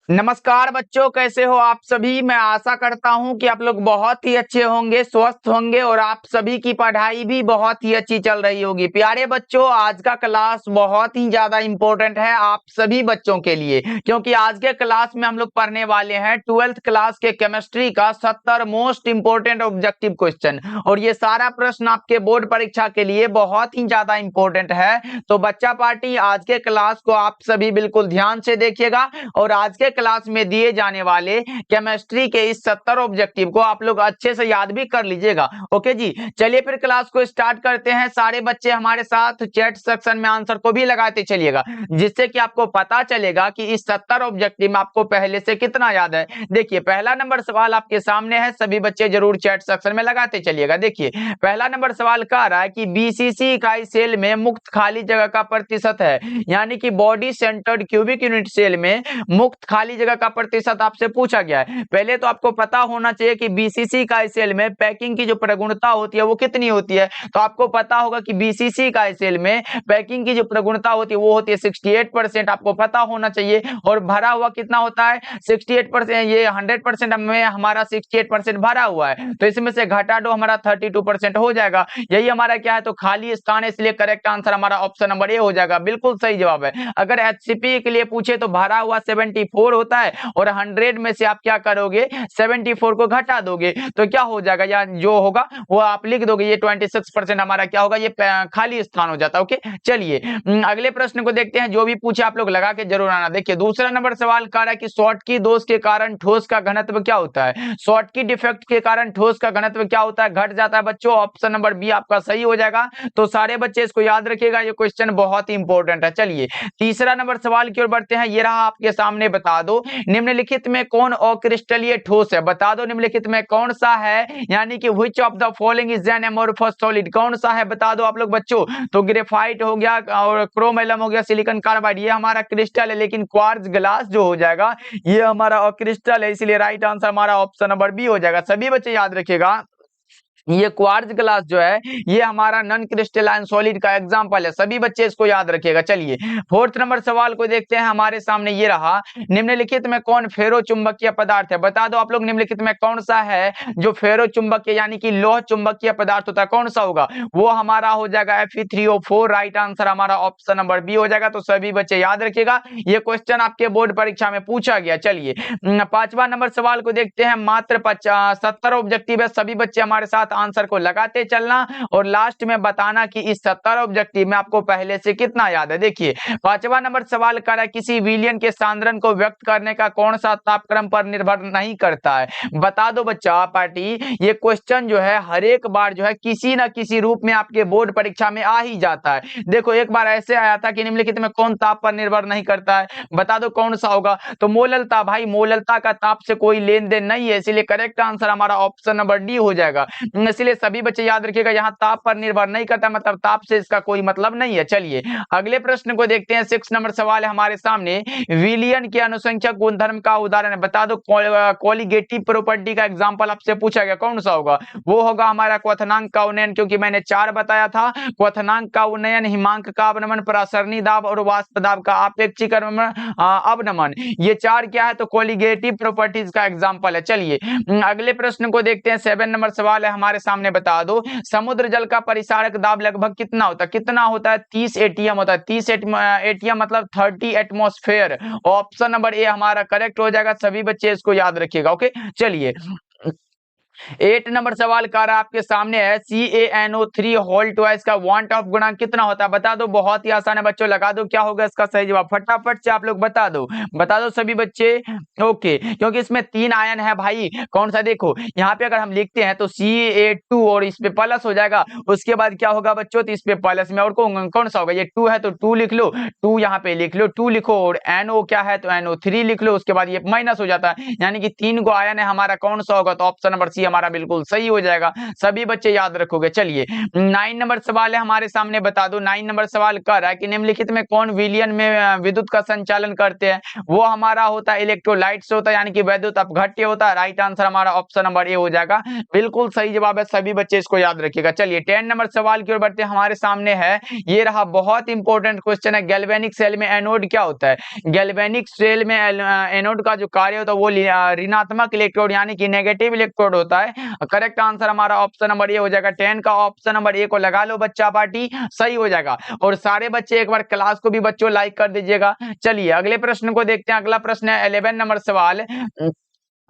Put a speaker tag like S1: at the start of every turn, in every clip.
S1: नमस्कार बच्चों, कैसे हो आप सभी। मैं आशा करता हूं कि आप लोग बहुत ही अच्छे होंगे, स्वस्थ होंगे और आप सभी की पढ़ाई भी बहुत ही अच्छी चल रही होगी। प्यारे बच्चों, आज का क्लास बहुत ही ज्यादा इंपॉर्टेंट है आप सभी बच्चों के लिए, क्योंकि आज के क्लास में हम लोग पढ़ने वाले हैं 12th क्लास के केमिस्ट्री का 70 मोस्ट इंपोर्टेंट ऑब्जेक्टिव क्वेश्चन। और ये सारा प्रश्न आपके बोर्ड परीक्षा के लिए बहुत ही ज्यादा इंपॉर्टेंट है। तो बच्चा पार्टी, आज के क्लास को आप सभी बिल्कुल ध्यान से देखिएगा और आज के क्लास में दिए जाने वाले केमिस्ट्री के इस 70 ऑब्जेक्टिव को आप लोग अच्छे से याद भी कर लीजिएगा। ओके जी, चलिए फिर क्लास को स्टार्ट करते हैं। सारे बच्चे हमारे साथ चैट सेक्शन में आंसर को भी लगाते चलिएगा, जिससे कि आपको पता चलेगा कि इस 70 ऑब्जेक्टिव में आपको पहले से कितना याद है। देखिए, पहला नंबर सवाल आपके सामने है, सभी बच्चे जरूर चैट सेक्शन में लगाते चलिएगा। देखिए, पहला नंबर सवाल कह रहा है कि बीसीसी इकाई सेल में मुक्त खाली जगह का प्रतिशत है, यानी कि body centred cubic unit cell में मुक्त खाली जगह का प्रतिशत आपसे पूछा गया है। पहले तो आपको पता होना चाहिए कि बीसीसी का सेल में पैकिंग की जो प्रगुणता होती है वो कितनी होती है। तो आपको पता होगा कि बीसीसी का सेल में पैकिंग की जो प्रगुणता होती है वो होती है 68%। आपको पता होना चाहिए। और भरा हुआ कितना होता है 68%। ये 100% में हमारा 68% भरा हुआ है, तो इसमें से घटा दो, हमारा 32% हो जाएगा। यही हमारा क्या है, तो खाली स्थान है, इसलिए करेक्ट आंसर हमारा ऑप्शन नंबर ए हो जाएगा। बिल्कुल सही जवाब है। अगर एचसीपी के लिए पूछे तो भरा हुआ 74 होता है और 100 में से आप क्या करोगे, 74 को घटा दोगे तो क्या हो जाएगा, या जो होगा वो आप लिख दोगे। ये 26% हमारा क्या होगा, ये खाली स्थान हो जाता है। ओके, चलिए अगले प्रश्न को देखते हैं। जो भी पूछे आप लोग लगा के जरूर आना। देखिए, दूसरा नंबर सवाल कह रहा है कि शॉर्टकी दोष के कारण ठोस का घनत्व क्या होता है। शॉर्टकी डिफेक्ट के कारण ठोस का घनत्व क्या होता है, घट जाता है। बच्चों, ऑप्शन नंबर बी आपका सही हो जाएगा। तो सारे बच्चे इसको याद रखिएगा, ये क्वेश्चन बहुत ही इंपॉर्टेंट है। चलिए तीसरा नंबर सवाल की ओर बढ़ते हैं। ये रहा आपके सामने, बता दो निम्नलिखित में कौन अक्रिस्टलीय ठोस है। बता दो निम्नलिखित में कौन सा है, यानी कि which of the following is an amorphous solid, कौन सा है बता दो आप लोग बच्चों। तो ग्रेफाइट हो गया और क्रोम हो गया, सिलिकॉन कार्बाइड, ये हमारा क्रिस्टल है। लेकिन क्वार्ट्ज ग्लास जो हो जाएगा ये हमारा अक्रिस्टल है, इसलिए राइट आंसर हमारा ऑप्शन नंबर बी हो जाएगा। सभी बच्चे याद रखिएगा, ये क्वार्ट्ज ग्लास जो है ये हमारा नॉन क्रिस्टलाइन सॉलिड का एग्जांपल है। सभी बच्चे इसको याद रखिएगा। चलिए फोर्थ नंबर सवाल को देखते हैं। हमारे सामने ये रहा, निम्नलिखित में कौन फेरो चुंबकीय पदार्थ है। बता दो आप लोग निम्नलिखित में कौन सा है जो फेरो चुंबकीय यानी कि लोह चुंबकीय पदार्थ होता है, कौन सा होगा। वो हमारा हो जाएगा Fe3O4। राइट आंसर हमारा ऑप्शन नंबर बी हो जाएगा। तो सभी बच्चे याद रखिएगा, ये क्वेश्चन आपके बोर्ड परीक्षा में पूछा गया। चलिए पांचवा नंबर सवाल को देखते हैं। मात्र 70 ऑब्जेक्टिव है, सभी बच्चे हमारे साथ आंसर को लगाते चलना और लास्ट में बताना कि इस 70 ऑब्जेक्टिव में आपको पहले से कितना याद है। देखिए पांचवा नंबर सवाल कर रहा है, किसी विलयन के सांद्रण को व्यक्त करने का कौन सा तापक्रम पर निर्भर नहीं करता है। बता दो बच्चा पार्टी, ये क्वेश्चन जो है हर एक बार जो है किसी ना किसी रूप में आपके बोर्ड परीक्षा में आ ही जाता है। देखो एक बार ऐसे आया था कि निम्नलिखित में कौन ताप पर निर्भर नहीं करता है, बता दो कौन सा होगा। तो मोललता, भाई मोललता का ताप से कोई लेन देन नहीं है, इसलिए करेक्ट आंसर हमारा ऑप्शन नंबर डी हो जाएगा। इसलिए सभी बच्चे याद रखिएगा, यहाँ ताप पर निर्भर नहीं करता, मतलब ताप से इसका कोई मतलब नहीं है। चलिए अगले प्रश्न को देखते हैं। 6 नंबर सवाल है हमारे सामने, विलियन के अनुसंख्यक गुणधर्म का उदाहरण है। बता दो कोलिगेटिव प्रॉपर्टी का एग्जांपल आपसे पूछा गया, कौन सा होगा। वो होगा हमारा क्वथनांक का उन्नयन, क्योंकि मैंने 4 बताया था, क्वथनांक का उन्नयन, हिमांक का अवनमन, प्रासरणी दाब और वाष्प दाब का आपेक्षिक अवनमन, ये 4 क्या है, तो कोलिगेटिव प्रॉपर्टीज का एग्जांपल है। चलिए अगले प्रश्न को देखते हैं। 7 नंबर सवाल है हमारे सामने, बता दो समुद्र जल का परिसारक दाब लगभग कितना होता है। कितना होता है, 30 एटीएम होता है। 30 एटीएम मतलब 30 एटमॉस्फेयर। ऑप्शन नंबर ए हमारा करेक्ट हो जाएगा। सभी बच्चे इसको याद रखिएगा। ओके, चलिए 8 नंबर सवाल कर रहा है आपके सामने है, CaNO3 होल ट्वाइस का वांट ऑफ गुणांक कितना होता है। बता दो, बहुत ही आसान है बच्चों, लगा दो क्या होगा इसका सही जवाब, फटाफट से आप लोग बता दो, बता दो सभी बच्चे। ओके, क्योंकि इसमें 3 आयन है भाई, कौन सा, देखो यहाँ पे अगर हम लिखते हैं तो Ca2 और इस पे प्लस हो जाएगा, उसके बाद क्या होगा बच्चों, तो इस पे प्लस में और कौन सा होगा, ये 2 है तो 2 लिख लो, 2 यहाँ पे लिख लो, 2 लिखो, और NO क्या है तो NO3 लिख लो, उसके बाद ये माइनस हो जाता है, यानी कि 3 गो आयन है हमारा, कौन सा होगा, तो ऑप्शन नंबर सी हमारा बिल्कुल सही हो जाएगा। सभी बच्चे याद रखोगे। चलिए 9 नंबर सवाल है हमारे सामने, बता दो 9 नंबर सवाल कर रहा है कि निम्नलिखित में कौन विलयन में विद्युत का संचालन करते हैं? वो हमारा होता है इलेक्ट्रोलाइट्स होता है, यानी कि वैद्युत अपघट्य होता है। राइट आंसर हमारा ऑप्शन नंबर ए हो जाएगा, बिल्कुल सही जवाब है। सभी बच्चे इसको याद रखिएगा। चलिए 10 नंबर सवाल की ओर बढ़ते हैं। हमारे सामने है, ये रहा बहुत इंपॉर्टेंट क्वेश्चन है, गैल्वेनिक सेल में एनोड क्या होता है? गैल्वेनिक सेल में एनोड का जो कार्य होता है वो ऋणात्मक इलेक्ट्रोड यानी कि नेगेटिव इलेक्ट्रोड होता है। करेक्ट आंसर हमारा ऑप्शन नंबर ए हो जाएगा। 10 का ऑप्शन नंबर ए को लगा लो बच्चा पार्टी, सही हो जाएगा। और सारे बच्चे एक बार क्लास को भी बच्चों लाइक कर दीजिएगा। चलिए अगले प्रश्न को देखते हैं। अगला प्रश्न है 11 नंबर सवाल।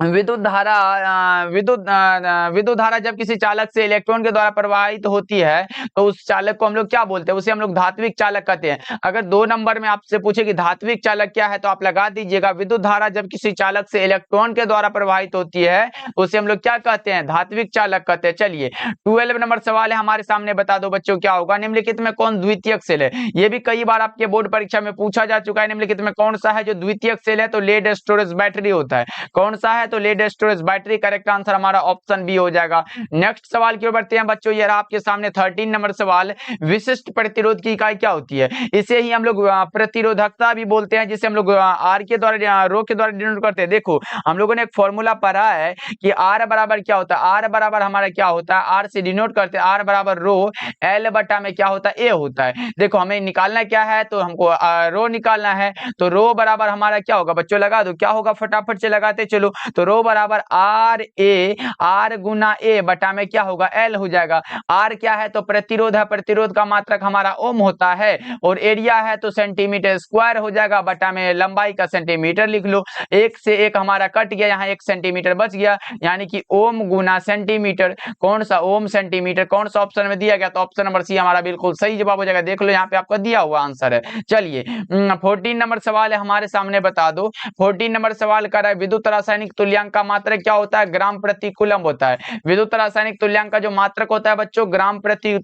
S1: विद्युत धारा जब किसी चालक से इलेक्ट्रॉन के द्वारा प्रवाहित होती है तो उस चालक को हम लोग क्या बोलते हैं? उसे हम लोग धात्विक चालक कहते हैं। अगर 2 नंबर में आपसे पूछे कि धात्विक चालक क्या है तो आप लगा दीजिएगा, विद्युत धारा जब किसी चालक से इलेक्ट्रॉन के द्वारा प्रवाहित होती है तो उसे हम लोग क्या कहते हैं? धात्विक चालक कहते हैं। चलिए 12 नंबर सवाल है हमारे सामने, बता दो बच्चों क्या होगा? निम्नलिखित में कौन द्वितीयक सेल है? ये भी कई बार आपके बोर्ड परीक्षा में पूछा जा चुका है। निम्नलिखित में कौन सा है जो द्वितीयक सेल है? तो लेड स्टोरेज बैटरी होता है। कौन सा है? तो lead storage battery. Correct answer हमारा ऑप्शन बी हो जाएगा। नेक्स्ट सवाल की ओर बढ़ते हैं बच्चों। ये रहा आपके सामने 13 नंबर सवाल। विशिष्ट प्रतिरोध की इकाई क्या होती है? इसे ही हम लोग प्रतिरोधकता भी बोलते हैं, जिसे हम लोग आर के द्वारा रो के द्वारा डिनोट करते हैं। देखो हम लोगों ने एक फॉर्मूला पढ़ा है कि आर बराबर क्या होता है? आर बराबर हमारा क्या होता है? आर से डिनोट करते हैं, आर बराबर रो, एल बटा में क्या होता है? ए होता है। देखो हमें निकालना क्या है? तो हमको रो निकालना है। तो रो बराबर हमारा क्या होगा बच्चों? लगा दो, क्या होगा फटाफट से लगाते चलो। तो रो बराबर आर ए, आर गुना ए बटा में क्या होगा? एल हो जाएगा। आर क्या है? तो प्रतिरोध है, प्रतिरोध का मात्रक हमारा ओम होता है। और एरिया है तो सेंटीमीटर स्क्वायर हो जाएगा, बटा में लंबाई का सेंटीमीटर लिख लो। एक से एक हमारा कट गया, यहाँ 1 सेंटीमीटर बच गया, यानी कि ओम गुना सेंटीमीटर। कौन सा? ओम सेंटीमीटर। कौन सा ऑप्शन में दिया गया? तो ऑप्शन नंबर सी हमारा बिल्कुल सही जवाब हो जाएगा। देख लो यहाँ पे आपका दिया हुआ आंसर है। चलिए 14 नंबर सवाल है हमारे सामने, बता दो 14 नंबर सवाल कर रहा है विद्युत रासायनिक तुल्यांक का मात्रक क्या होता है? ग्राम प्रति कूलम्ब होता है। विद्युत रासायनिक तुल्यांक का जो मात्रक होता है बच्चों, ग्राम प्रति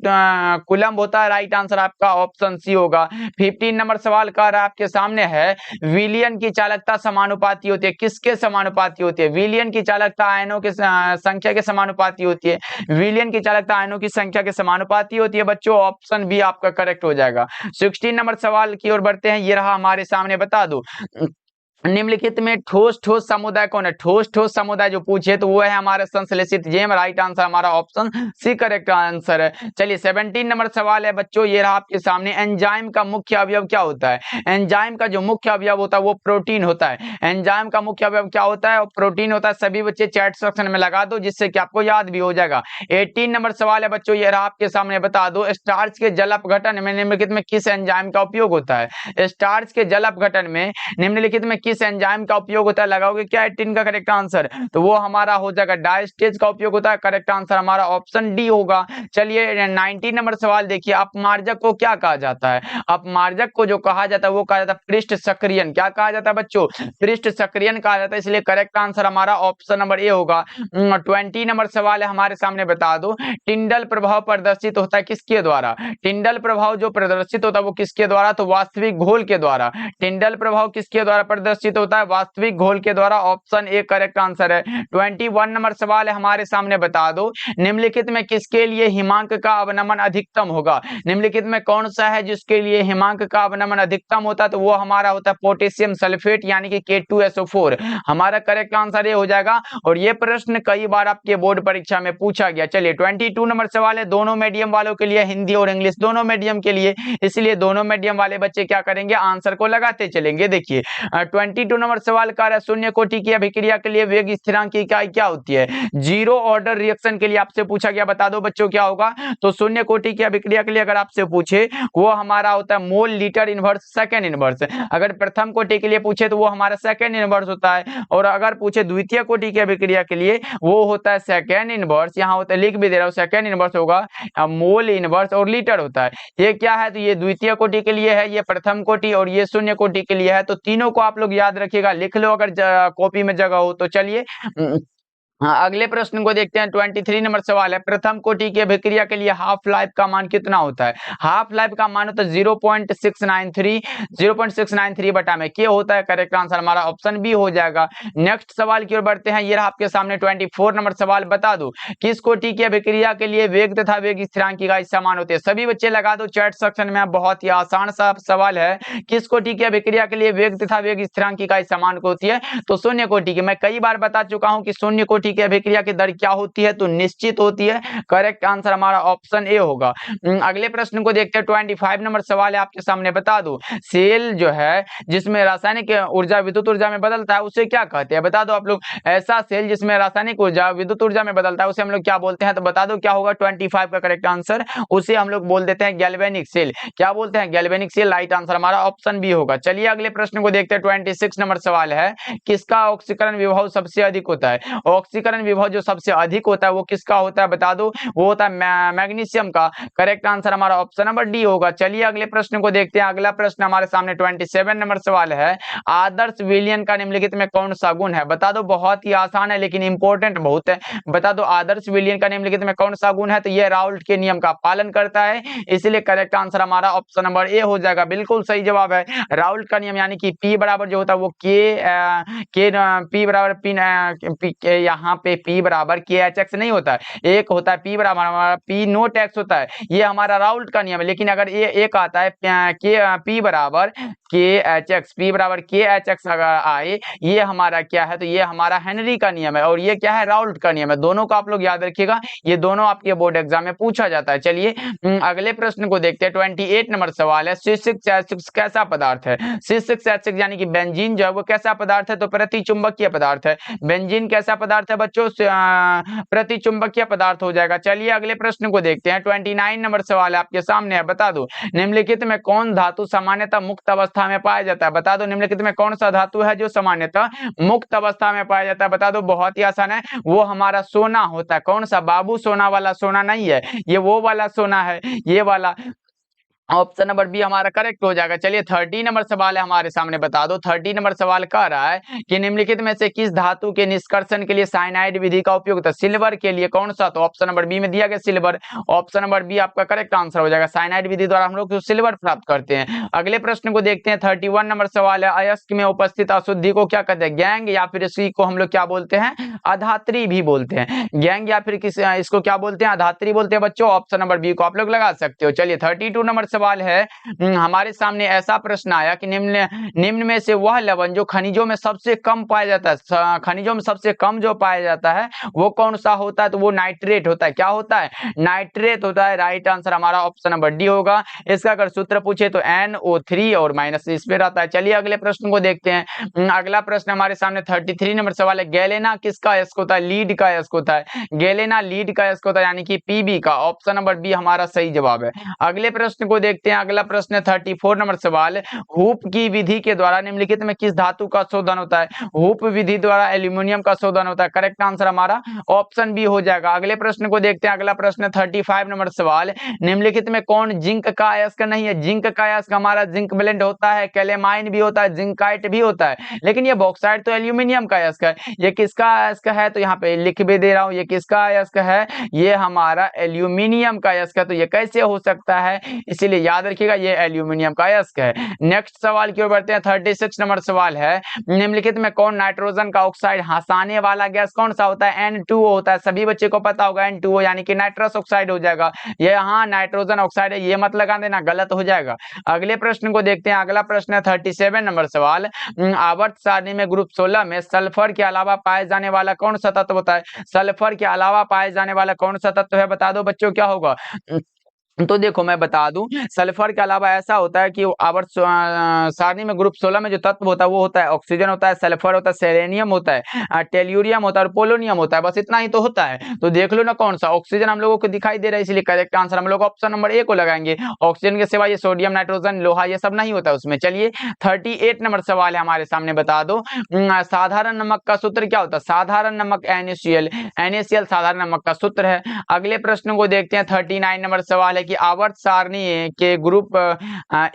S1: कूलम्ब होता है। राइट आंसर आपका ऑप्शन सी होगा। 15 नंबर सवाल कर रहा है आपके सामने है, विलयन की चालकता समानुपाती होती है। किसके समानुपाती होती है? विलयन की चालकता आयनों की संख्या के समानुपाती होती है। विलयन की चालकता आयनों की संख्या के समानुपाती होती है बच्चों। ऑप्शन बी आपका करेक्ट हो जाएगा। 16 नंबर सवाल की ओर बढ़ते हैं। ये रहा हमारे सामने, बता दो निम्नलिखित में ठोस ठोस समुदाय कौन है? ठोस ठोस समुदाय जो पूछे तो वो है हमारा संश्लेषित जेम। राइट आंसर हमारा ऑप्शन सी करेक्ट आंसर है। चलिए 17 नंबर सवाल है बच्चों, ये रहा आपके सामने। एंजाइम का मुख्य अवयव क्या होता है? एंजाइम का जो मुख्य अवयव होता है वो प्रोटीन होता है। एंजाइम का मुख्य अवयव क्या होता है? और प्रोटीन होता है। सभी बच्चे चैट सेक्शन में लगा दो, जिससे कि आपको याद भी हो जाएगा। 18 नंबर सवाल है बच्चों, ये रहा आपके सामने, बता दो स्टार्च के जल अपघटन में निम्नलिखित में किस एंजाइम का उपयोग होता है? स्टार्च के जल अपघटन में निम्नलिखित में किस एंजाइम का उपयोग होता है? लगाओगे क्या 18 का करेक्ट आंसर? तो वो हमारा हो जाएगा डायस्टेज का उपयोग होता है। करेक्ट आंसर हमारा ऑप्शन डी होगा। चलिए 19 नंबर सवाल देखिए, अपमार्जक को क्या कहा जाता है? अपमार्जक को जो कहा जाता है वो कहा जाता है पृष्ठ सक्रियन। क्या कहा जाता है बच्चों? पृष्ठ सक्रियन कहा जाता है। इसलिए करेक्ट आंसर हमारा ऑप्शन नंबर ए होगा। 20 नंबर सवाल है हमारे सामने, बता दो टिंडल प्रभाव प्रदर्शित होता है किसके द्वारा? टिंडल प्रभाव जो प्रदर्शित होता है वो किसके द्वारा? तो वास्तविक घोल के द्वारा। टिंडल प्रभाव किसके द्वारा प्रदर्शित होता है? वास्तविक घोल के द्वारा। ऑप्शन ए करेक्ट आंसर है। 21 नंबर सवाल है हमारे सामने, बता दो निम्नलिखित में किसके लिए हिमांक का अवनमन अधिकतम होगा? निम्नलिखित में कौन सा है जिसके लिए हिमांक का अवनमन अधिकतम होता है? तो वो हमारा होता है पोटेशियम सल्फेट, यानी कि K2SO4। हमारा करेक्ट आंसर ये हो जाएगा। और ये प्रश्न कई बार आपके बोर्ड परीक्षा में पूछा गया। चलिए 22 नंबर सवाल है, दोनों मीडियम वालों के लिए, हिंदी और इंग्लिश दोनों मीडियम के लिए, इसलिए दोनों मीडियम वाले बच्चे क्या करेंगे? आंसर को लगाते चलेंगे। देखिए 22 नंबर सवाल का है, शून्य कोटि की अभिक्रिया के लिए वेग स्थिरांक की इकाई क्या होती है? जीरो ऑर्डर रिएक्शन के लिए आपसे पूछा गया, बता दो बच्चों क्या होगा? तो शून्य कोटि की अभिक्रिया के लिए अगर आपसे पूछे वो हमारा होता है mole litre inverse second inverse. अगर प्रथम कोटि के लिए पूछे तो वो हमारा सेकंड इनवर्स होता है। और अगर पूछे द्वितीय कोटि की अभिक्रिया के लिए वो होता है सेकंड इनवर्स। यहाँ होता है, लिख भी दे रहा हूँ, सेकंड इनवर्स होगा, मोल इनवर्स और लीटर होता है। ये क्या है? तो ये द्वितीय कोटि के लिए है, ये प्रथम कोटि और ये शून्य कोटि के लिए है। तो तीनों को आप लोग याद रखिएगा, लिख लो अगर कॉपी में जगह हो तो। चलिए हाँ, अगले प्रश्न को देखते हैं। 23 नंबर सवाल है, प्रथम कोटि की अभिक्रिया के लिए हाफ लाइफ का मान कितना होता है? हाफ लाइफ का मान होता है 0.693 बटा में के होता है। करेक्ट आंसर हमारा ऑप्शन बी हो जाएगा। नेक्स्ट सवाल की ओर बढ़ते हैं। ये रहा आपके सामने 24 नंबर सवाल, बता दो किस कोटि की अभिक्रिया के लिए वेग तथा वेग स्थिरांक की इकाई समान होती है? सभी बच्चे लगा दो चैट सेक्शन में। बहुत ही आसान सा सवाल है, किस कोटि की अभिक्रिया के लिए वेग तथा वेग स्थिरांक की इकाई समान होती है? तो शून्य कोटि की। मैं कई बार बता चुका हूं कि शून्य कोटि की अभिक्रिया की दर क्या होती है? तो निश्चित होती है। करेक्ट आंसर हमारा ऑप्शन ए होगा। अगले प्रश्न को देखते हैं। 25 नंबर सवाल है आपके सामने, बता दो सेल जो है जिसमें रासायनिक ऊर्जा विद्युत ऊर्जा में बदलता है उसे क्या कहते हैं? बता दो आप लोग। ऐसा सेल जिसमें रासायनिक ऊर्जा विद्युत ऊर्जा में बदलता है उसे हम लोग क्या बोलते हैं? तो बता दो क्या होगा 25 का करेक्ट आंसर। उसे हम लोग बोल देते हैं गैल्वेनिक सेल। क्या बोलते हैं? Galvanic cell. राइट आंसर हमारा ऑप्शन बी होगा। चलिए अगले प्रश्न को देखते हैं। 26 नंबर सवाल है, किसका ऑक्सीकरण विभव सबसे अधिक होता है? ऑक्सीकरण विभव जो सबसे अधिक होता है वो किसका होता है? बता दो। वो होता है मैग्नीशियम का। करेक्ट आंसर हमारा ऑप्शन नंबर डी होगा। चलिए अगले प्रश्न को देखते हैं। अगला प्रश्न हमारे सामने 27 नंबर सवाल है, आदर्श विलयन का निम्नलिखित में कौन सा गुण है? बता दो। बहुत ही आसान है लेकिन इंपॉर्टेंट बहुत है। बता दो आदर्श विलयन का निम्नलिखित में कौन सा गुण है? तो यह राउल्ट के नियम का पालन करता है, इसलिए करेक्ट आंसर हमारा ऑप्शन नंबर ए हो जाएगा। बिल्कुल सही जवाब है। राउल्ट का नियम यानी कि P बराबर जो होता है वो P बराबर यहाँ पे P बराबर KHX नहीं होता है, एक होता है P बराबर हमारा P नोट X होता है। ये हमारा राउल्ट का नियम है। लेकिन अगर ये एक आता है P बराबर KHX अगर आए, ये हमारा क्या है? तो ये हमारा हेनरी का नियम है और ये क्या है? राउल्ट का नियम है। दोनों को आप लोग याद रखिएगा, ये दोनों आपके बोर्ड एग्जाम में पूछा जाता है। चलिए अगले प्रश्न को देखते हैं। 28 नंबर सवाल है, C6H6 कैसा पदार्थ है? C6H6 यानी कि बेंजीन जो है वो कैसा पदार्थ है? तो प्रतिचुंबकीय पदार्थ है। बेंजीन कैसा पदार्थ है बच्चों? प्रतिचुंबकीय पदार्थ हो जाएगा। चलिए अगले प्रश्न को देखते हैं। 29 नंबर सवाल है आपके सामने है, बता दो निम्नलिखित में कौन धातु सामान्यतः मुक्त अवस्था में पाया जाता है? बता दो निम्नलिखित में कौन सा धातु है जो सामान्यतः मुक्त अवस्था में पाया जाता है? बता दो। बहुत ही आसान है, वो हमारा सोना होता है। कौन सा? बाबू सोना वाला सोना नहीं है, ये वो वाला सोना है, ये वाला। ऑप्शन नंबर बी हमारा करेक्ट हो जाएगा। चलिए 30 नंबर सवाल है हमारे सामने, बता दो। 30 नंबर सवाल कह रहा है कि निम्नलिखित में से किस धातु के निष्कर्षण के लिए साइनाइड विधि का उपयोग होता है? सिल्वर के लिए कौन सा? तो ऑप्शन नंबर बी में दिया गया सिल्वर। ऑप्शन नंबर बी आपका करेक्ट आंसर हो जाएगा। साइनाइड विधि द्वारा हम लोग सिल्वर प्राप्त करते हैं। अगले प्रश्न को देखते हैं। 31 नंबर सवाल है, अयस्क में उपस्थित अशुद्धि को क्या कहते हैं? गैंग या फिर इसी को हम लोग क्या बोलते हैं? अधात्री भी बोलते हैं। गैंग या फिर किस इसको क्या बोलते हैं? अधात्री बोलते हैं बच्चों। ऑप्शन नंबर बी को आप लोग लगा सकते हो। चलिए 32 नंबर सवाल है, हमारे सामने ऐसा प्रश्न आया कि निम्न में से वह लवण जो खनिजों में सबसे कम पाया जाता है, खनिजों में सबसे कम जो पाया जाता है वो कौन सा होता है? तो वो नाइट्रेट होता है। क्या होता है? नाइट्रेट होता है। राइट आंसर हमारा ऑप्शन नंबर डी होगा। इसका अगर सूत्र पूछे तो NO3 और माइनस इस पे रहता है। चलिए अगले प्रश्न को देखते हैं। अगला प्रश्न हमारे सामने 33 नंबर सवाल है, गैलेना किसका अयस्क होता है? लीड का अयस्क होता है। गैलेना लीड का अयस्क होता है यानी कि PB का। ऑप्शन नंबर बी हमारा सही जवाब है। अगले प्रश्न को देखते हैं। अगला प्रश्न 34 नंबर सवाल, हूप की विधि के द्वारा निम्नलिखित में किस धातु का शोधन होता है? हूप विधि द्वारा एल्यूमिनियम का शोधन होता है। करेक्ट आंसर हमारा ऑप्शन बी हो जाएगा। अगले प्रश्न को देखते हैं। अगला प्रश्न 35 नंबर सवाल, निम्नलिखित में कौन जिंक का अयस्क नहीं है? जिंक का अयस्क हमारा जिंक ब्लेंड होता है, कैलेमाइन भी होता है, जिंकाइट भी होता है, लेकिन ये बॉक्साइट तो एल्यूमिनियम का अयस्क है। ये किसका अयस्क है? तो यहाँ पे लिख भी दे रहा हूं, ये किसका अयस्क है? ये हमारा एल्यूमिनियम का अयस्क है। तो ये कैसे हो सकता है? इसीलिए याद रखिएगा ये एल्यूमिनियम का अयस्क है। नेक्स्ट सवाल की ओर बढ़ते हैं। 36 नंबर सवाल है, निम्नलिखित में कौन नाइट्रोजन का ऑक्साइड हंसाने वाला गैस कौन सा होता है? N2O होता है। सभी बच्चे को पता होगा N2O यानी कि नाइट्रस ऑक्साइड हो जाएगा। ये यहाँ नाइट्रोजन ऑक्साइड है, ये मत लगा देना, गलत हो जाएगा। अगले प्रश्न को देखते हैं। अगला प्रश्न है 37 नंबर सवाल, आवर्त सारणी में ग्रुप 16 में सल्फर के अलावा पाए जाने वाला कौन सा तत्व होता है? सल्फर के अलावा पाए जाने वाला कौन सा तत्व है? बता दो बच्चों क्या होगा? तो देखो मैं बता दूं, सल्फर के अलावा ऐसा होता है कि आवर्त सारणी में ग्रुप 16 में जो तत्व होता है वो होता है ऑक्सीजन होता है, सल्फर होता है, सेलेनियम होता है, टेल्यूरियम होता है और पोलोनियम होता है। बस इतना ही तो होता है। तो देख लो ना कौन सा। ऑक्सीजन हम लोगों को दिखाई दे रहा है, इसलिए करेक्ट आंसर हम लोग ऑप्शन नंबर ए को लगाएंगे। ऑक्सीजन के सिवा ये सोडियम, नाइट्रोजन, लोहा ये सब नहीं होता है उसमें। चलिए 38 नंबर सवाल है हमारे सामने, बता दो साधारण नमक का सूत्र क्या होता है? साधारण नमक NaCl। NaCl साधारण नमक का सूत्र है। अगले प्रश्न को देखते हैं। 39 नंबर सवाल है कि आवर्त सारणी के ग्रुप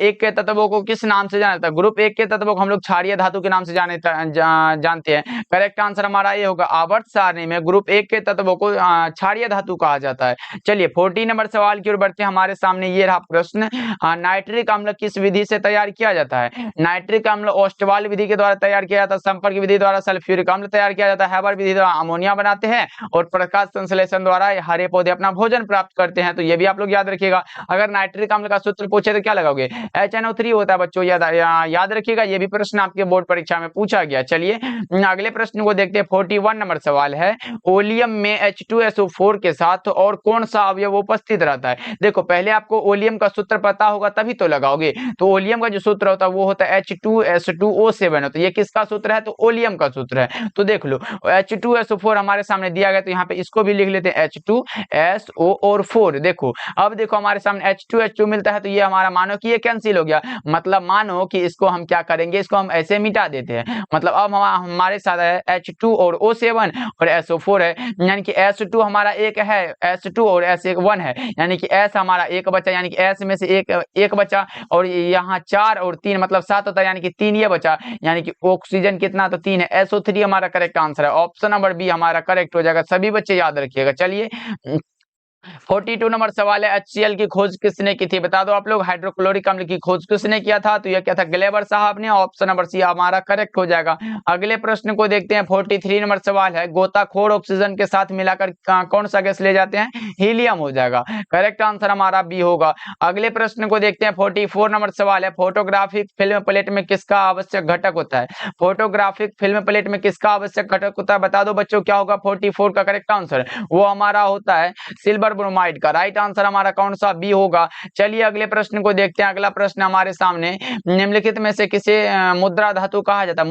S1: एक के तत्वों को किस नाम से जाना जाता है? ग्रुप एक के तत्वों को हम लोग क्षारीय धातु के नाम से जानते हैं। करेक्ट आंसर हमारा ये होगा, आवर्त सारणी में ग्रुप एक के तत्वों को क्षारीय धातु कहा जाता है। चलिए 40 नंबर सवाल की ओर बढ़ते हैं। हमारे सामने ये रहा प्रश्न, नाइट्रिक अम्ल किस विधि से तैयार किया जाता है? नाइट्रिक अम्ल ओस्टवाल विधि के द्वारा तैयार किया जाता है, संपर्क विधि द्वारा सल्फ्यूरिक अम्ल तैयार किया जाता है, हैबर विधि द्वारा अमोनिया बनाते हैं, और प्रकाश संश्लेषण द्वारा हरे पौधे अपना भोजन प्राप्त करते हैं। तो ये भी आप लोग याद रखिएगा। अगर नाइट्रिक अम्ल का सूत्र पूछे तो क्या लगाओगे? HNO3 होता है बच्चों, याद रखिएगा। ये भी प्रश्न आपके बोर्ड परीक्षा में पूछा गया। चलिए अगले प्रश्न को देखते हैं। 41 नंबर सवाल है, ओलियम में H2SO4 के साथ और कौन सा अवयव उपस्थित रहता है? देखो पहले आपको ओलियम का सूत्र पता होगा तभी तो लगाओगे। तो ओलियम का जो सूत्र होता है वो होता है H2S2O7 होता है। ये किसका सूत्र है? तो ओलियम का सूत्र है। तो देख लो H2SO4 हमारे सामने दिया गया, तो यहाँ पे इसको भी लिख लेते हैं H2SO और 4। देखो अब देखो हमारे सामने H2H2 मिलता है, तो ये हमारा मानो कि ये कैंसिल हो गया। मतलब मानो कि इसको हम क्या करेंगे, इसको हम ऐसे मिटा देते हैं। मतलब अब हमारे साथ है H2 और O7 और SO4 है, यानी कि S2 हमारा एक है, S2 और S1 है, यानी कि S हमारा एक बचा, यानी कि S में से एक बचा, और यहाँ 4 और 3 मतलब 7 होता है, यानी कि 3 ये बचा, यानी कि ऑक्सीजन कितना? तो 3 है। SO3 हमारा करेक्ट आंसर है। ऑप्शन नंबर बी हमारा करेक्ट हो जाएगा। सभी बच्चे याद रखिएगा। चलिए 42 नंबर सवाल है, HCl की खोज किसने की थी? बता दो आप लोग। हाइड्रोक्लोरिक अम्ल की खोज किसने किया था? तो यह क्या था? ग्लेबर साहब ने। ऑप्शन नंबर सी हमारा करेक्ट हो जाएगा। अगले प्रश्न को देखते हैं। 43 नंबर सवाल है, गोताखोर ऑक्सीजन के साथ मिलाकर कौन सा गैस ले जाते हैं? हीलियम हो जाएगा। करेक्ट आंसर हमारा बी होगा। अगले प्रश्न को देखते हैं। 44 नंबर सवाल है, फोटोग्राफिक फिल्म प्लेट में किसका आवश्यक घटक होता है? फोटोग्राफिक फिल्म प्लेट में किसका आवश्यक घटक होता है? बता दो बच्चों क्या होगा 44 का करेक्ट आंसर? वो हमारा होता है सिल्वर ब्रोमाइड का। राइट आंसर हमारा कौन सा? बी होगा। चलिए अगले प्रश्न को देखते हैं। अगला प्रश्न हमारे सामने, निम्नलिखित में से किसे मुद्रा धातु कहा जाता है?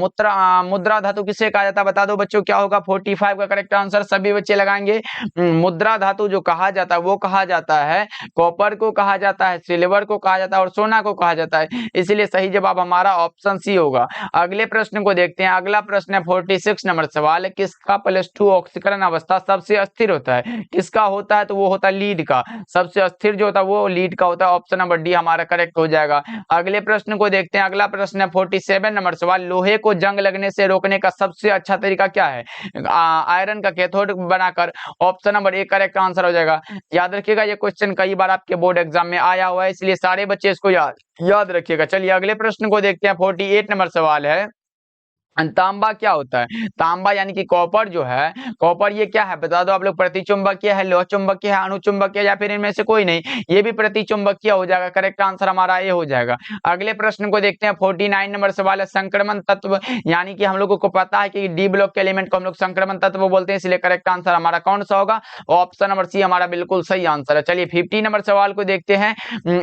S1: मुद्रा धातु किसे कहा जाता है? बता दो बच्चों क्या होगा 45 का करेक्ट आंसर? सभी बच्चे लगाएंगे। मुद्रा धातु जो कहा जाता है वो कहा जाता है कॉपर को कहा जाता है, सिल्वर को कहा जाता है और सोना को कहा जाता है। इसलिए सही जवाब हमारा ऑप्शन सी होगा। अगले प्रश्न को देखते हैं। अगला प्रश्न है 46 नंबर सवाल है, किसका +2 ऑक्सीकरण अवस्था सबसे अस्थिर होता है? किसका होता है? तो वो होता है लीड का। सबसे अस्थिर जो होता है वो लीड का होता है। ऑप्शन नंबर डी हमारा करेक्ट हो जाएगा। अगले प्रश्न को देखते हैं। अगला प्रश्न है 47 नंबर सवाल, लोहे को जंग लगने से रोकने का सबसे अच्छा तरीका क्या है? आयरन का कैथोड बनाकर। Option number A correct answer हो जाएगा। याद रखिएगा ये क्वेश्चन कई बार आपके बोर्ड एग्जाम में आया हुआ है, इसलिए सारे बच्चे इसको याद रखिएगा। चलिए अगले प्रश्न को देखते हैं। 48 नंबर सवाल है, तांबा क्या होता है? तांबा यानी कि कॉपर जो है, कॉपर ये क्या है? बता दो आप लोग। प्रतिचुंबकीय है, लोह चुंबकीय है, अणुचुंबकीय, या फिर इनमें से कोई नहीं? ये भी प्रतिचुंबकीय हो जाएगा। करेक्ट आंसर हमारा ये हो जाएगा। अगले प्रश्न को देखते हैं। 49 नंबर सवाल है, संक्रमण तत्व, यानी कि हम लोगों को पता है कि डी ब्लॉक के एलिमेंट को हम लोग संक्रमण तत्व बोलते हैं, इसलिए करेक्ट आंसर हमारा कौन सा होगा? ऑप्शन नंबर सी हमारा बिल्कुल सही आंसर है। चलिए 50 नंबर सवाल को देखते हैं।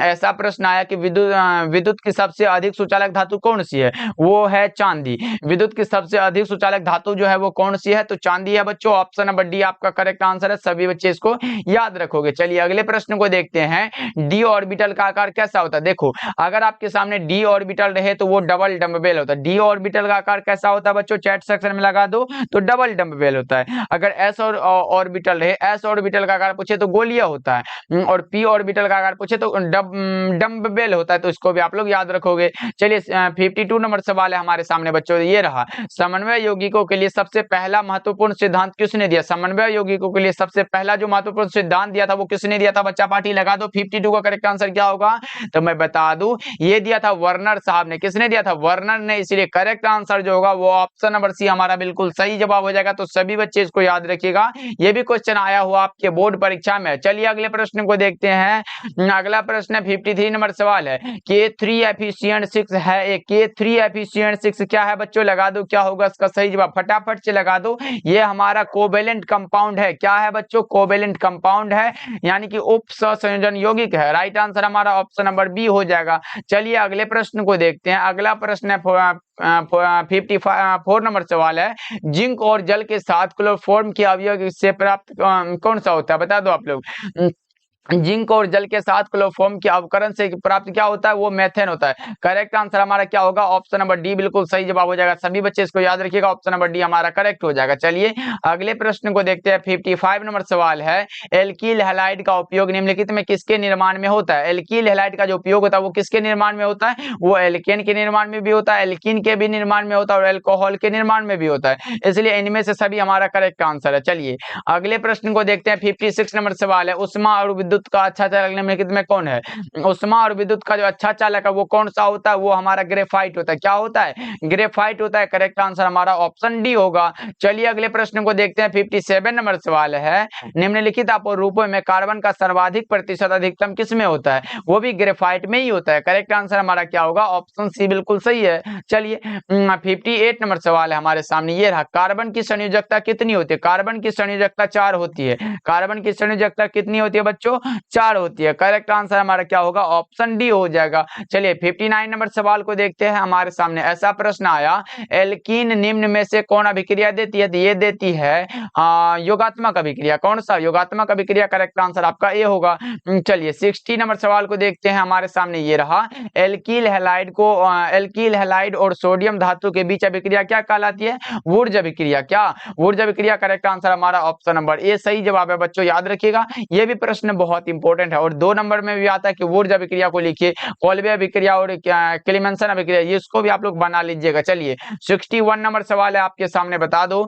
S1: ऐसा प्रश्न आया कि विद्युत की सबसे अधिक सुचालक धातु कौन सी है? वो है चांदी। विद्युत की सबसे अधिक सुचालक धातु जो है वो कौन सी है? तो चांदी है बच्चों। ऑप्शन नंबर डी आपका करेक्ट आंसर है। सभी बच्चे इसको याद रखोगे। चलिए अगले प्रश्न को देखते हैं। डी ऑर्बिटल का आकार कैसा होता है? देखो अगर आपके सामने डी ऑर्बिटल रहे तो वो डबल डंबल होता है। डी ऑर्बिटल का आकार कैसा होता है बच्चों? चैट सेक्शन में लगा दो। तो डबल डंबल होता है। अगर एस ऑर्बिटल रहे, एस ऑर्बिटल का आकार पूछे तो गोलिया होता है, और पी ऑर्बिटल का आकार पूछे तो डंबल होता है। तो इसको भी आप लोग याद रखोगे। चलिए 52 नंबर सवाल है हमारे सामने बच्चों, ये रहा, समन्वय यौगिकों के लिए सबसे पहला महत्वपूर्ण सिद्धांत किसने दिया? समन्वय यौगिकों के लिए सबसे पहला जो महत्वपूर्ण सिद्धांत दिया था वो किसने दिया था? बच्चा पार्टी लगा दो। 52 का करेक्ट आंसर क्या होगा? तो मैं बता दूं, ये दिया था वर्नर साहब ने। किसने दिया था? वर्नर ने। इसलिए करेक्ट आंसर जो होगा वो ऑप्शन नंबर सी हमारा बिल्कुल सही जवाब हो जाएगा। तो सभी बच्चे इसको याद रखिएगा, ये भी क्वेश्चन आया हुआ आपके बोर्ड परीक्षा में। चलिए अगले प्रश्न को देखते हैं। अगला प्रश्न 53 नंबर सवाल है, K3 एफिशिएंट 6 है। एक K3 एफिशिएंट 6 क्या है बच्चों? लगा दो क्या होगा इसका सही जवाब? फटाफट से लगा दो। ये हमारा कोवेलेंट कंपाउंड है। क्या है बच्चों? कोवेलेंट कंपाउंड है, यानी कि उप सहसंयोजन यौगिक है। राइट आंसर हमारा ऑप्शन नंबर बी हो जाएगा। चलिए अगले प्रश्न को देखते हैं। अगला प्रश्न है 54 नंबर सवाल है, जिंक और जल के साथ क्लोरोफॉर्म के अवयव से प्राप्त कौन सा होता है? बता दो आप लोग। जिंक और जल के साथ क्लोरोफॉर्म के अवकरण से प्राप्त क्या होता है, वो मेथेन होता है। करेक्ट आंसर हमारा क्या होगा, ऑप्शन नंबर डी बिल्कुल सही जवाब हो जाएगा। सभी बच्चे इसको याद रखिएगा, ऑप्शन नंबर डी हमारा करेक्ट हो जाएगा। चलिए अगले प्रश्न को देखते हैं। 55 नंबर सवाल है, एल्कील हैलाइड का उपयोग निम्नलिखित में किसके निर्माण में होता है। एल्कील हैलाइड का जो उपयोग होता है वो किसके निर्माण में होता है, वो एल्केन के निर्माण में भी होता है, एल्कीन के भी निर्माण में होता है और एल्कोहल के निर्माण में भी होता है, इसलिए इनमें से सभी हमारा करेक्ट आंसर है। चलिए अगले प्रश्न को देखते हैं। 56 नंबर सवाल है, उष्मा और विद्युत का अच्छा चालक निम्नलिखित में कौन है। उष्मा और विद्युत का जो अच्छा चालक है वो कौन सा होता है, वो हमारा ग्रेफाइट होता है। क्या होता है, ग्रेफाइट होता है। करेक्ट आंसर हमारा ऑप्शन डी होगा। चलिए अगले प्रश्न को देखते हैं। 57 नंबर सवाल है, निम्नलिखित रूपों में कार्बन का सर्वाधिक प्रतिशत अधिकतम किस में होता है, वो भी ग्रेफाइट में ही होता है। करेक्ट आंसर हमारा क्या होगा, ऑप्शन सी बिल्कुल सही है। चलिए 58 नंबर सवाल है हमारे सामने, ये रहा, कार्बन की संयोजकता कितनी होती है। कार्बन की संयोजकता 4 होती है। कार्बन की संयोजकता कितनी होती है बच्चों, 4 होती है। करेक्ट आंसर हमारा क्या होगा, ऑप्शन डी हो जाएगा। चलिए 59 नंबर सवाल को देखते हैं हमारे सामने। ऐसा प्रश्न आया, एल्कीन निम्न में से कौन अभिक्रिया देती है, ये देती है योगात्मक अभिक्रिया। कौन सा, योगात्मक अभिक्रिया। करेक्ट आंसर आपका ए होगा। चलिए 60 नंबर सवाल को देखते हैं हमारे सामने, ये रहा, एल्कील हैलाइड और सोडियम धातु के बीच अभिक्रिया क्या कहलाती है, वुर्ज अभिक्रिया। क्या, वुर्ज अभिक्रिया। करेक्ट आंसर हमारा ऑप्शन नंबर ए सही जवाब है बच्चों, याद रखिएगा ये भी प्रश्न बहुत इंपॉर्टेंट है। और 2 नंबर में भी आता है कि वुर्ज अभिक्रिया को लिखिए, कोल्बे अभिक्रिया और क्लेमेंसन अभिक्रिया, इसको भी आप लोग बना लीजिएगा। चलिए 61 नंबर सवाल है आपके सामने, बता दो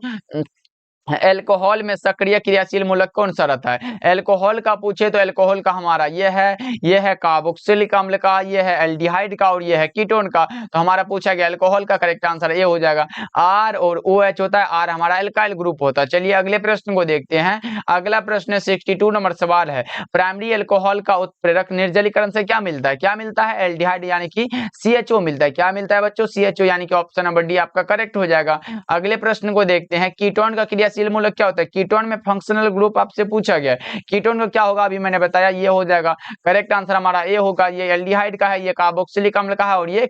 S1: एल्कोहल में सक्रिय क्रियाशील मूलक कौन सा रहता है। एल्कोहल का पूछे तो एल्कोहल का हमारा ये है कार्बोक्सिलिक अम्ल का, ये है एल्डिहाइड का और ये है कीटोन का। तो हमारा पूछा गया एल्कोहल का, करेक्ट आंसर ये हो जाएगा। आर और OH होता है, आर हमारा एल्काइल ग्रुप होता है। चलिए अगले प्रश्न को देखते हैं। अगला प्रश्न 62 नंबर सवाल है, प्राइमरी एल्कोहल का उत्प्रेरक निर्जलीकरण से क्या मिलता है, क्या मिलता है, एल्डिहाइड यानी कि CHO मिलता है। क्या मिलता है बच्चों, CHO, यानी कि ऑप्शन नंबर डी आपका करेक्ट हो जाएगा। अगले प्रश्न को देखते हैं, कीटोन का क्रियाशील मूलक क्या होता है। कीटोन में फंक्शनल ग्रुप आपसे पूछा गया है, कीटोन का क्या होगा, अभी मैंने बताया ये हो जाएगा। करेक्ट आंसर हमारा ए होगा। ये एल्डिहाइड का है, ये कार्बोक्सिलिक अम्ल का है और ये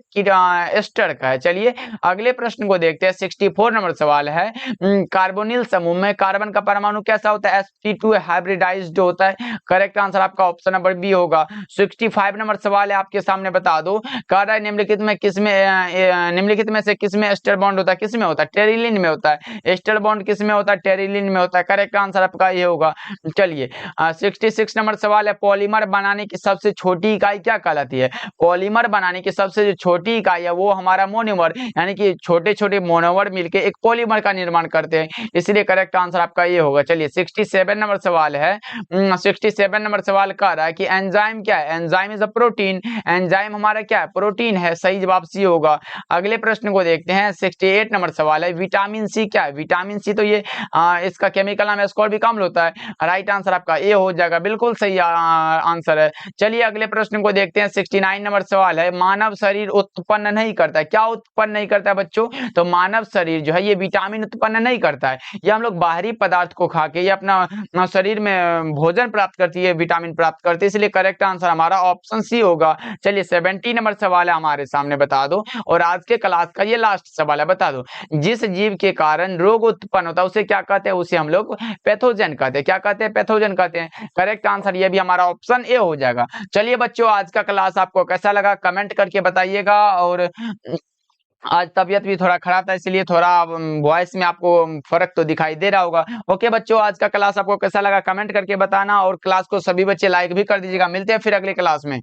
S1: एस्टर का है। चलिए अगले प्रश्न को देखते हैं। 64 नंबर सवाल है, कार्बोनिल समूह में कार्बन का परमाणु कैसा होता है, sp2 हाइब्रिडाइज्ड होता है। करेक्ट आंसर आपका ऑप्शन नंबर बी होगा। 65 नंबर सवाल है आपके सामने, बता दो कार्बन निम्नलिखित में से किसमें एस्टर बॉन्ड होता है, किसमें होता है, टेरिलिन में होता है। एस्टर बॉन्ड किसमें होता है, टेरिलिन में होता है। करेक्ट आंसर आपका ये होगा। चलिए 66 नंबर सवाल है, पॉलीमर बनाने की सबसे छोटी इकाई क्या कहलाती है। पॉलीमर बनाने की सबसे जो छोटी इकाई है वो हमारा मोनोमर, यानी कि छोटे छोटे मोनोमर मिलके एक पॉलीमर का निर्माण करते हैं, इसलिए करेक्ट आंसर आपका ये होगा। चलिए 67 नंबर सवाल है। 67 नंबर सवाल कह रहा है कि एंजाइम क्या है, enzyme is a protein. Enzyme हमारा क्या है, प्रोटीन है, सही जवाब सी होगा। अगले प्रश्न को देखते हैं। 68 नंबर सवाल है, विटामिन सी क्या है। विटामिन सी तो ये इसका केमिकल नाम एस्कॉर्बिक अम्ल होता है। राइट आंसर आपका ए हो जाएगा, बिल्कुल सही आंसर है। चलिए अगले प्रश्न को देखते हैं। 69 नंबर सवाल है, मानव शरीर उत्पन्न नहीं करता है। क्या उत्पन्न नहीं करता है बच्चों, तो मानव शरीर जो है ये विटामिन उत्पन्न नहीं करता है। ये हम लोग बाहरी पदार्थ को खा के ये अपना शरीर में भोजन प्राप्त करती है, विटामिन प्राप्त करती है, इसलिए करेक्ट आंसर हमारा ऑप्शन सी होगा। चलिए 70 नंबर सवाल है हमारे सामने, बता दो, और आज के क्लास का ये लास्ट सवाल है, बता दो जिस जीव के कारण रोग उत्पन्न होता है उसे क्या कहते हैं, उसे हम लोग पैथोजन कहते हैं। क्या कहते हैं, पैथोजन कहते हैं। करेक्ट आंसर ये भी हमारा ऑप्शन ए हो जाएगा। चलिए बच्चों आज का क्लास आपको कैसा लगा कमेंट करके बताइएगा। और आज तबीयत भी थोड़ा खराब था, इसलिए थोड़ा वॉइस में आपको फर्क तो दिखाई दे रहा होगा। ओके बच्चों, आज का क्लास आपको कैसा लगा कमेंट करके बताना, और क्लास को सभी बच्चे लाइक भी कर दीजिएगा। मिलते हैं फिर अगले क्लास में।